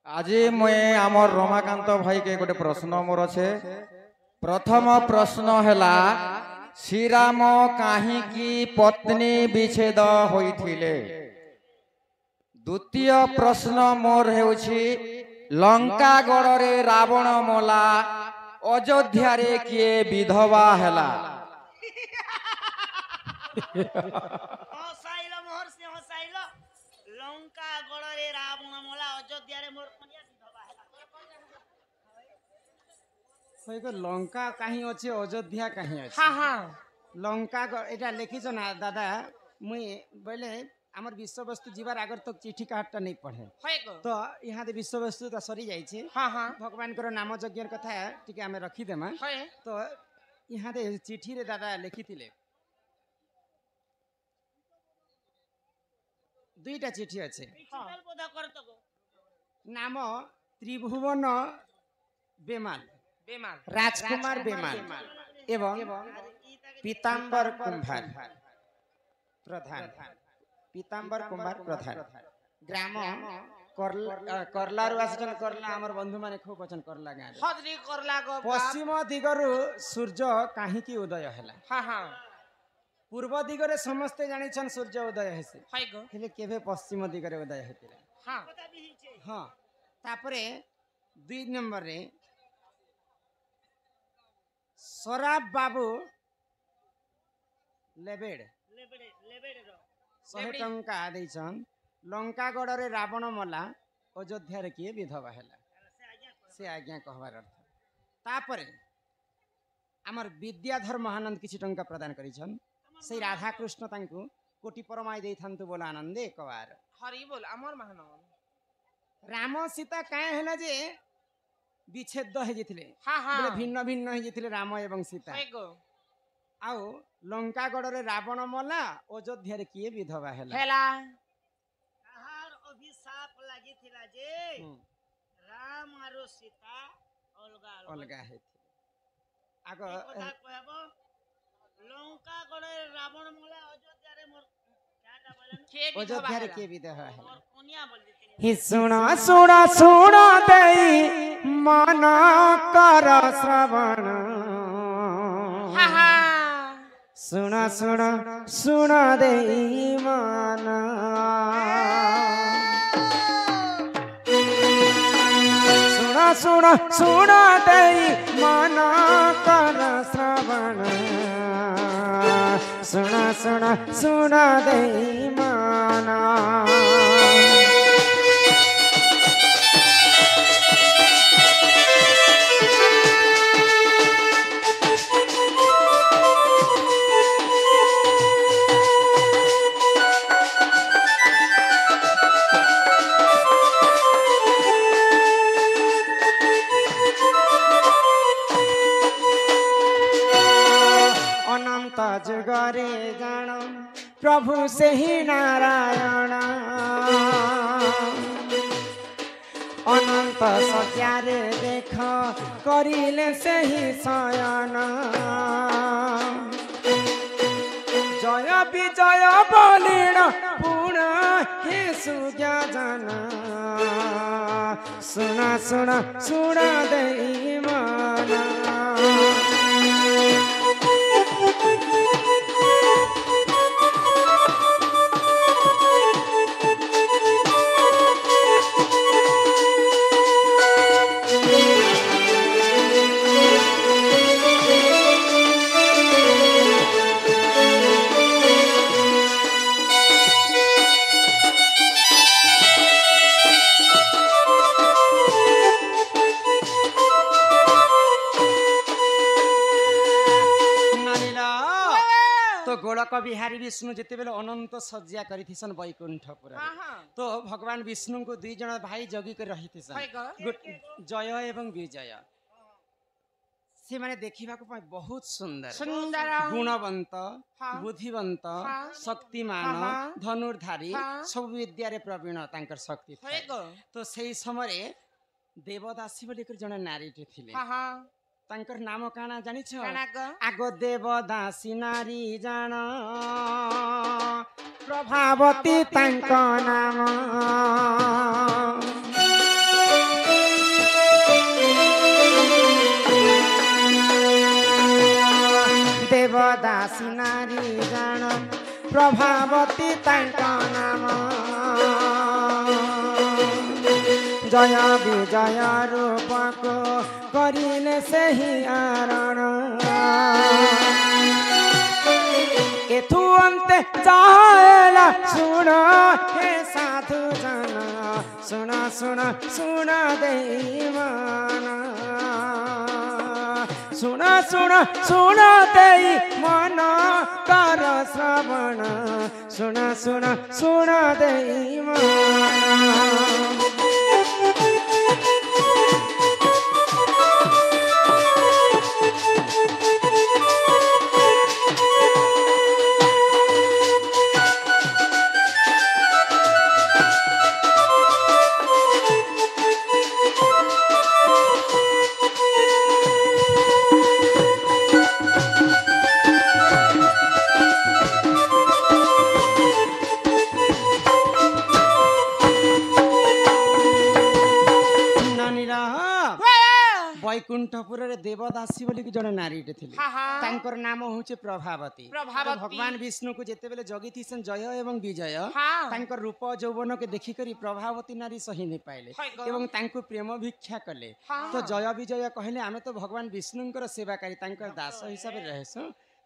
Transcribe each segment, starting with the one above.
आज मुए आमर रमाकांत भाई के गोटे प्रश्न मोर अच्छे। प्रथम प्रश्न हैला श्रीराम काहींकी पत्नी विच्छेद होइथिले। द्वितीय प्रश्न मोर हेउछि लंका गड़रे रावण मला अयोध्या रे किए विधवा हैला। लंका गड़रे रावण मला अयोध्या रे मोर कन्या विधवा हैला। को लंका कहीं अच्छे अयोध्या कहीं अच्छे। हां हां लंका एटा लिखिछ ना दादा मुई बोले आमर विश्व वस्तु जीवार आगर तक चिठी काटटा नहीं पढ़े तो यहाँ दे विश्व वस्तु तो सरी जाइए। हां हां भगवान को नाम यज्ञ कथा टिके आमे रखी देमा तो यहाँ दे चिठी रे दादा लिखी थिले दुईटा चिठी अच्छे। नाम त्रिभुवन बेमाल राजकुमार बेमाल एवं पीताम्बर कुंभार प्रधान पीताम्बर कुंभार प्रधान ग्राम करलारू आसन करला हमर बंधु माने खूब वचन करला गाँ हदरी करला गो पश्चिम दिगरु सूर्य काहींकी उदय हैला। हां हां पूर्व दिगरे समस्ते जानिछन सूर्य उदय हेसे हाय गो हेले केबे पश्चिम दिगरे उदय हेतिला। हां हां तापरे 2 नंबर रे सराब बाबू लेबेड रो 100 टंका देछन लंका गड़रे रावण मला अयोध्या रे किए विधवा हैला से आज्ञा कहबार अर्थ। तापरे हमर विद्याधर महानंद किछि टंका प्रदान करिछन से राधा कृष्ण तांकु कोटि परमाय देथांतु बोला आनंदे एकबार हरि बोल अमर महान राम सीता काहे हैला जे विच्छेद हे जिथिले। हां हां बोले भिन्न भिन्न हे जिथिले राम एवं सीता हाय गो आउ लंका गड़रे रावण मला अयोध्या रे किए विधवा हैला हेला आहार अभिशाप लागि थिला जे राम आरो सीता अलगा अलगा हे आगो कथा कहबो लंका गड़े रावण मला अयोध्या रे मोर काटा बोलन के अयोध्या रे किए विधवा हैला। कोनिया बोल देते हि सुना सुना सुना देई मन कर श्रवण हां हां सुना सुना सुना देई मन सुना सुना सुना देई मन कर श्रवण सुना सुना सुना देई मन जुगरे जान प्रभु से ही नारायण अनंत सत्यारे देख करिले से ही शयन जय विजय बलिण पुण हे सुज्ञान सुना सुना सुना देई मन गोलक बिहारी विष्णु जिते बेले अनंत सज्जा करिथिसन वैकुंठपुर तो भगवान विष्णु को 2 जन भाई जगी कर रहिथिसन जय एवं विजय से माने देखिबा को बहुत सुंदर सुंदर गुणवंत बुद्धिवंत शक्तिमान धनुर्धारी सब विद्या रे प्रवीण तांकर शक्ति तो सही समय देवदासी बोली कर जन नारी थिले तांकर नाम काना जानि छ आगो देवदासी नारी जान प्रभावती तांक नाम प्रभावती तांक नाम जय विजय रूप को करिले सही आरण एथु अंत चाहेला सुन हे साधु जन सुन सुन सुन देवान सुन सुन सुन देई मन कर श्रवण सुन सुन सुन देई मन बैकुंठपुर देवदासी बोली जड़े नारीटे थी तांकर नाम होचे प्रभावती भगवान विष्णु को जेते बेले जगी थी जय एवं विजय तांकर रूप यौवन के देखी करी प्रभावती नारी सही नहीं पाइले एवं तांको प्रेम भिक्षा कले तो जय विजय कहले आमे तो भगवान विष्णुंकर सेवाकारी तांकर दास हिसाब रे रहसु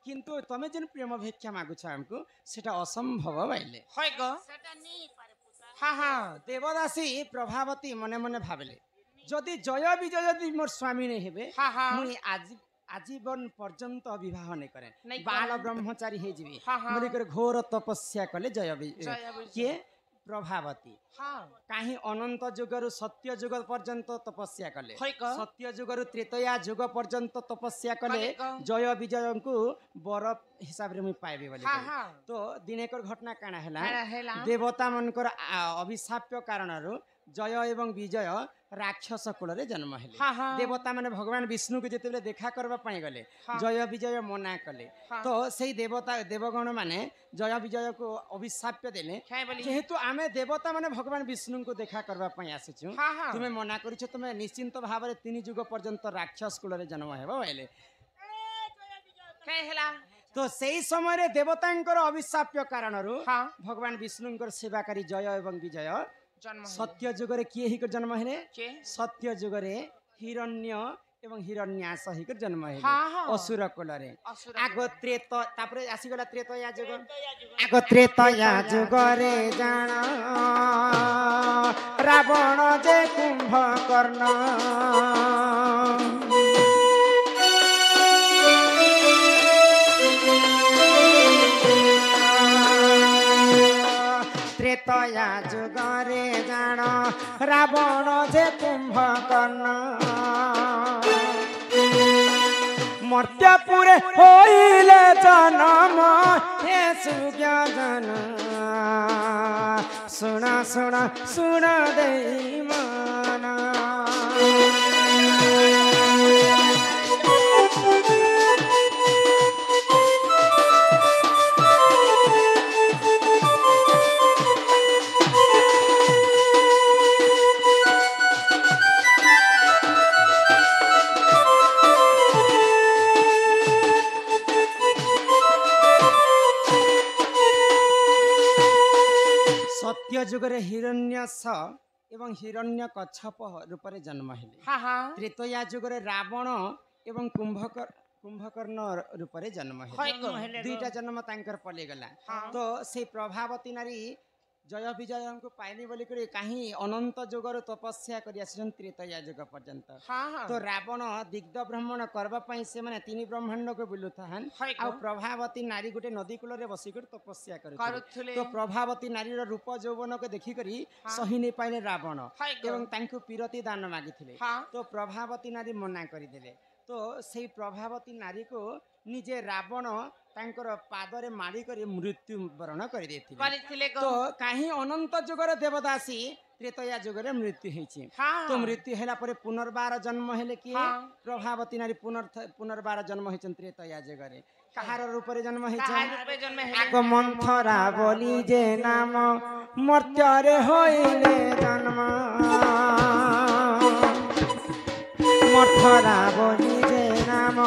किंतु तमे जन प्रेम भिक्षा मागुछ हमको सेटा असंभव बाइले सेटा नहीं पारे पुता हां हां देवदासी प्रभावती मने मने भाबले जदि जय विजय यदि मोर स्वामी नहीं हेबे मुई आजीवन पर्यंत विवाह नहीं करे बाल ब्रह्मचारी हे जीवी बोली कर घोर तपस्या कले जय विजय के प्रभावती कहीं अनंत जुगरु सत्य जुग पर्यंत तपस्या कले सत्य जुगरु त्रेतया जुग पर्यंत तपस्या कले जय विजय को बर हिसाब रे मुई पाइबे बोली तो दिनेकर घटना काना हैला देवता मनकर अभिशाप्य कारणरु जय एवं विजय राक्षस कुल रे जन्म हेले देवता माने भगवान विष्णु के जेते देखा करबा पाई गले जय विजय मना कले तो सेही देवता देवगण माने जय विजय को अभिशाप्य देले जेहेतु आमे देवता माने भगवान विष्णु को देखा करबा पाई आसीछु तुमे मना करिछ तुमे निश्चिंत भाव रे 3 युग पर्यंत राक्षस कुल रे जन्म हेबो बोले तो सेही समय रे देवतांकर अभिशाप्य कारणरु भगवान विष्णुंकर सेवाकारी जय एवं विजय सत्य जुगरे किए ही कर जन्म हेले सत्य जुगरे हिरण्य एवं हिरण्यास ही कर जन्म हेले असुर कुलरे आग त्रेत तापरे आसी गला त्रेतया जुग आग त्रेतया जुगरे जान रावण जे कुंभकर्ण त्रेतया जुगरे जान रावण जे कुंभकर्ण मर्त्यपुरे होइले जन्म हे सुज्ञान सुन सुन सुन देई मन सत्य जुगरे हिरण्यस एवं हिरण्य कच्छप रूप रे जन्म हेले त्रेतया जुगरे रावण एवं कुंभकर्ण रूप रे जन्म हेले दुईटा जन्म तांकर पले गला तो से प्रभावती नारी जय विजय को पाइनी बोली करे कहीं अनंत जुगर तपस्या करि आछन त्रेतया जुग पर्यंत तो रावण दिग्ध भ्रमण करबा पई से माने तीन ब्रह्मांड को बुलुथान आ प्रभावती नारी गुटे नदी कूल रे बसी कर तपस्या करथि तो प्रभावती नारी रो रूप यौवन को देखि करी सही नै पाइले रावण एवं तांको पीरती दान मागिथिले तो प्रभावती नारी मना करि देले तो सेही प्रभावती नारी को निजे रावण तांकर पादरे मारी करी मृत्यु वरण कर देथिले तो कहीं अनंत जुगर देवदासी त्रेतया जुगरे मृत्यु हेछि तो मृत्यु हैला परे पुनर्बार जन्म हेले कि प्रभावती नारी पुनर्बार जन्म हेछन त्रेतया जुगरे कहार रूप रे जन्म हेछन आग मंथरा बोली जे नाम मर्त्य होइले जन्म मथरा बोली जे नाम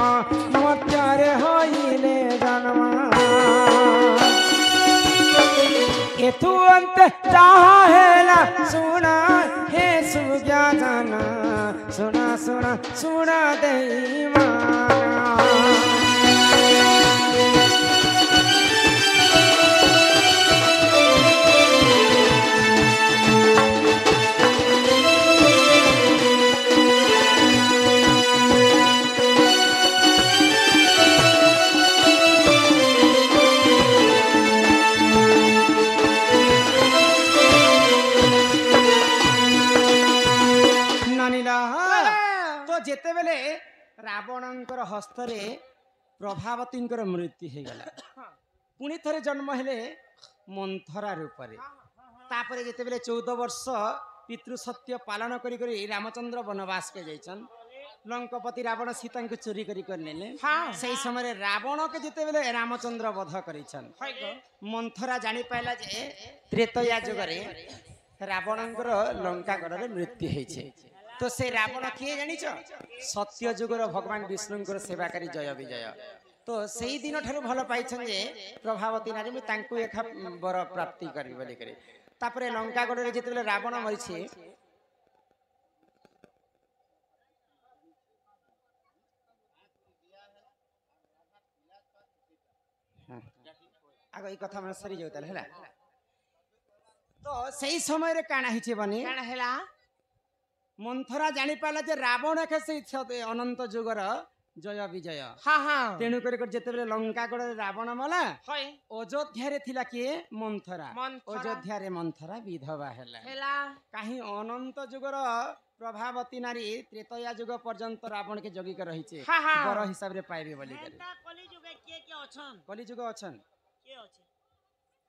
मर्त्य होइले जन्म एथु अंत जहा हेला सुना हे सुज्ञा जाना सुना सुना सुना दैवाना तो जेते बेले रावणंकर हस्तरे प्रभावतींकर मृत्यु हो गला पुणी थरे जन्म हेले मंथरा रूप रे तापरे जेते बेले 14 वर्ष पितृसत्य पालन करी करी रामचंद्र वनवास के जाइछन लंकापति रावण सीता को चोरी करी कर लेले सही समय रावण के जेते बेले रामचंद्र वध करिछन मंथरा जानि पाइला जे त्रेतया युग रे रावणंकर लंकागढ़ रे मृत्यु हेछे तो से रावण किए जानिछ सत्य युगर भगवान विष्णुंकर सेवाकारी जय विजय तो सेही दिन ठारू भल पाइछन जे प्रभावती नारी मु तांकु एखा बर प्राप्ति करी बोली करे तापरे लंकागढ़ रे जेते रावण मरिछे आगो ई कथा मन सरी जाउतल हैला तो सेही समय रे काना हिचे बनी काना हैला मंथरा जानी पाला जे रावण के से अनंत जुगर जय विजय हाँ हाँ तेणु कर जेते बेले लंकागढ़ रावण मला होय अयोध्या रे थिला किए मंथरा मंथरा। अयोध्या रे मंथरा विधवा हैला हैला काहे अनंत जुगर प्रभावती नारी त्रेतया युग पर्यंत रावण के जगी के रही छे हाँ, हाँ। बर हिसाब रे पाइबे बोली करे एंता कली जुगे के अछन कली जुग अछन के अछि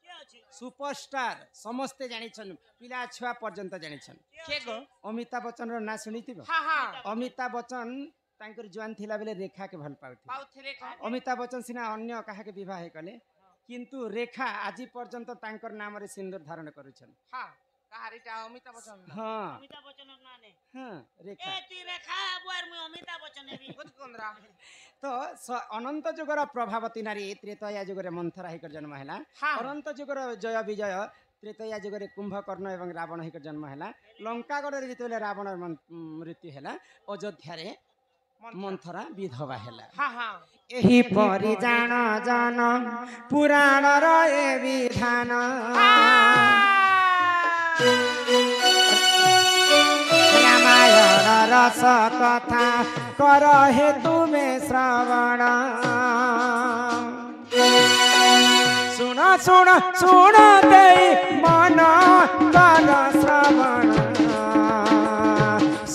के अछि सुपरस्टार समस्ते जानि छन पिला छुआ पर्यंत जानि छन के गो अमिताभ बच्चन रो ना सुनिथिबो हाँ हाँ अमिताभ बच्चन तांकर जवान थिला बेले रेखा के भल पाउथि पाउथरे का अमिताभ बच्चन सिना अन्य काहा के विवाह कले किंतु रेखा आज पर्यंत तांकर नाम रे सिंदूर धारण करूछन हाँ कहारीटा अमिताभ बच्चन हां अमिताभ बच्चन नाने हां रेखा ए ती रेखा बुआर मु अमिताभ बच्चन हेबी बुझ कोंद्रा तो अनंत जुगर प्रभावती नारी त्रेतया जुगर मंथरा हिकर जन्म हैला हाँ। अनंत जुगर जय विजय त्रेतया जुगर कुंभकर्ण एवं रावण हिकर जन्म हैला लंकागढ़ रे जेतेले रावण मृत्यु हैला अयोध्या रे मंथरा विधवा हैला हाँ हाँ एही परि जान जान पुराण रे विधान रामायण रस कथा कर हे तुमे श्रवण सुन सुन सुन दे मन कर श्रवण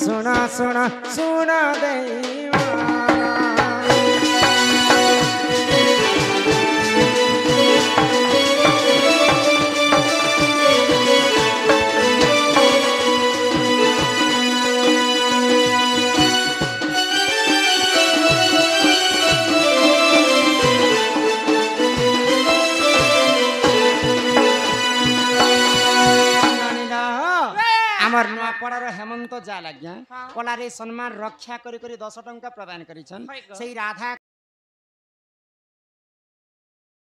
सुन सुन सुन दे आमर नुआपड़ार हेमंत जाल आज्ञा कलारे सम्मान रक्षा करी 10 टंका प्रदान करिछन हाय ग। सेही राधा